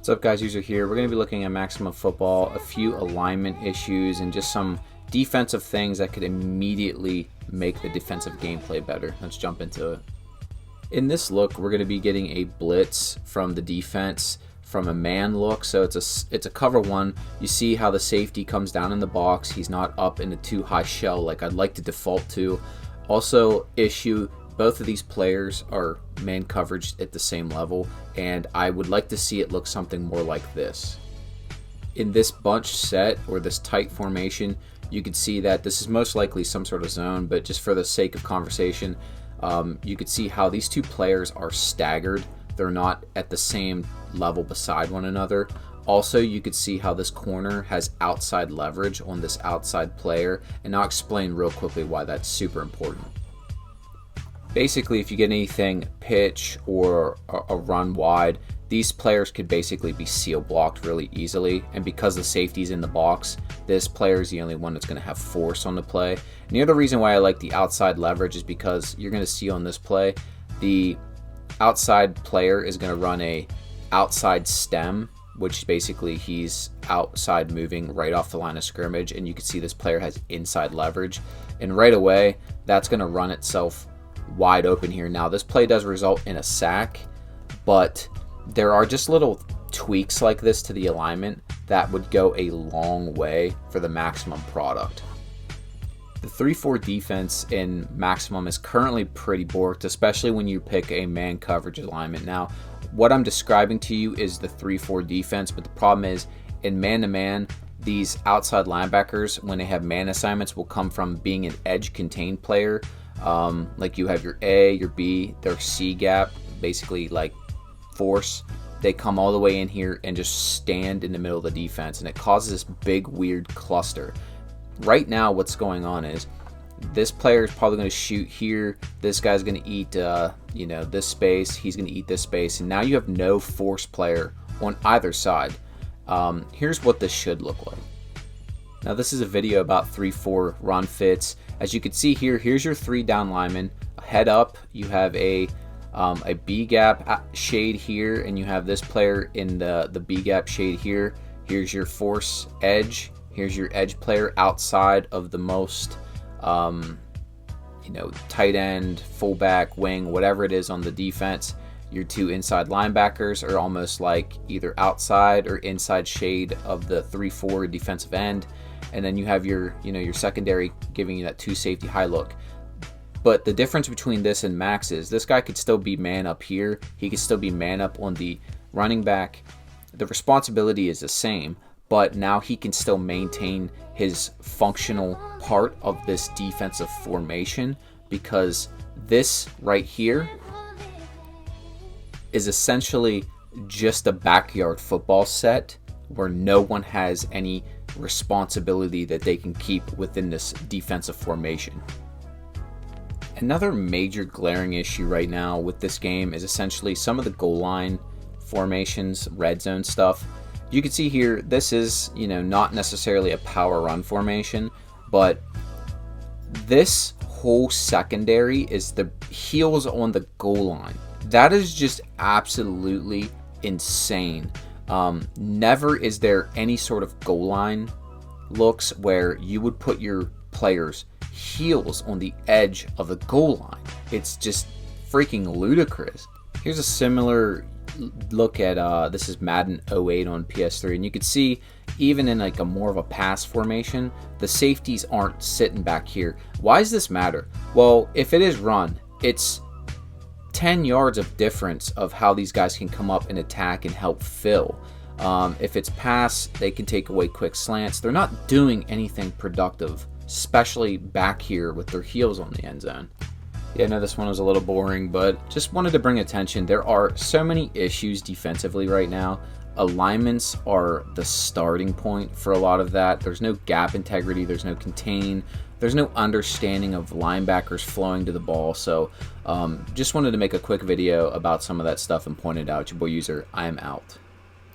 What's up, guys? User here. We're going to be looking at Maximum Football, a few alignment issues, and just some defensive things that could immediately make the defensive gameplay better. Let's jump into it. In this look, we're going to be getting a blitz from the defense from a man look. So it's a cover one. You see how the safety comes down in the box. He's not up in a too high shell like I'd like to default to. Also, issue, both of these players are man coverage at the same level, and I would like to see it look something more like this. In this bunch set, or this tight formation, you could see that this is most likely some sort of zone, but just for the sake of conversation, you could see how these two players are staggered. They're not at the same level beside one another. Also, you could see how this corner has outside leverage on this outside player, and I'll explain real quickly why that's super important. Basically, if you get anything pitch or a run wide, these players could basically be seal blocked really easily, and because the safety's in the box, this player is the only one that's going to have force on the play. And the other reason why I like the outside leverage is because you're going to see on this play, the outside player is going to run a outside stem, which basically he's outside moving right off the line of scrimmage, and you can see this player has inside leverage, and right away that's going to run itself wide open here. Now, this play does result in a sack, but there are just little tweaks like this to the alignment that would go a long way for the maximum product. The 3-4 defense in maximum is currently pretty borked, especially when you pick a man coverage alignment. Now, what I'm describing to you is the 3-4 defense, but the problem is in man-to-man, these outside linebackers, when they have man assignments, will come from being an edge contained player. Like you have your A, your B, their C gap, basically like force. They come all the way in here and just stand in the middle of the defense, and it causes this big weird cluster. Right now what's going on is this player is probably going to shoot here, this guy's going to eat this space, he's going to eat this space, and now you have no force player on either side. Here's what this should look like. Now, this is a video about 3-4 run fits. As you can see here, here's your 3 down linemen. Head up, you have a B gap shade here, and you have this player in the B gap shade here. Here's your force edge. Here's your edge player outside of the most, tight end, fullback, wing, whatever it is on the defense. Your 2 inside linebackers are almost like either outside or inside shade of the 3-4 defensive end. And then you have your secondary giving you that 2 safety high look. But the difference between this and Max is this guy could still be man up here. He could still be man up on the running back. The responsibility is the same, but now he can still maintain his functional part of this defensive formation, because this right here is essentially just a backyard football set where no one has any responsibility that they can keep within this defensive formation. Another major glaring issue right now with this game is essentially some of the goal line formations, red zone stuff. You can see here, this is, not necessarily a power run formation, but this whole secondary is the heels on the goal line. That is just absolutely insane. Never is there any sort of goal line looks where you would put your players' heels on the edge of the goal line. It's just freaking ludicrous. Here's a similar look at this is Madden 08 on PS3, and you can see even in like a more of a pass formation, the safeties aren't sitting back here. Why does this matter? Well, if it is run, it's 10 yards of difference of how these guys can come up and attack and help fill. If it's pass, they can take away quick slants. They're not doing anything productive, especially back here with their heels on the end zone. Yeah, I know this one was a little boring, but just wanted to bring attention. There are so many issues defensively right now. Alignments are the starting point for a lot of that. There's no gap integrity. There's no contain. There's no understanding of linebackers flowing to the ball. So just wanted to make a quick video about some of that stuff and point it out. Your boy User, I am out.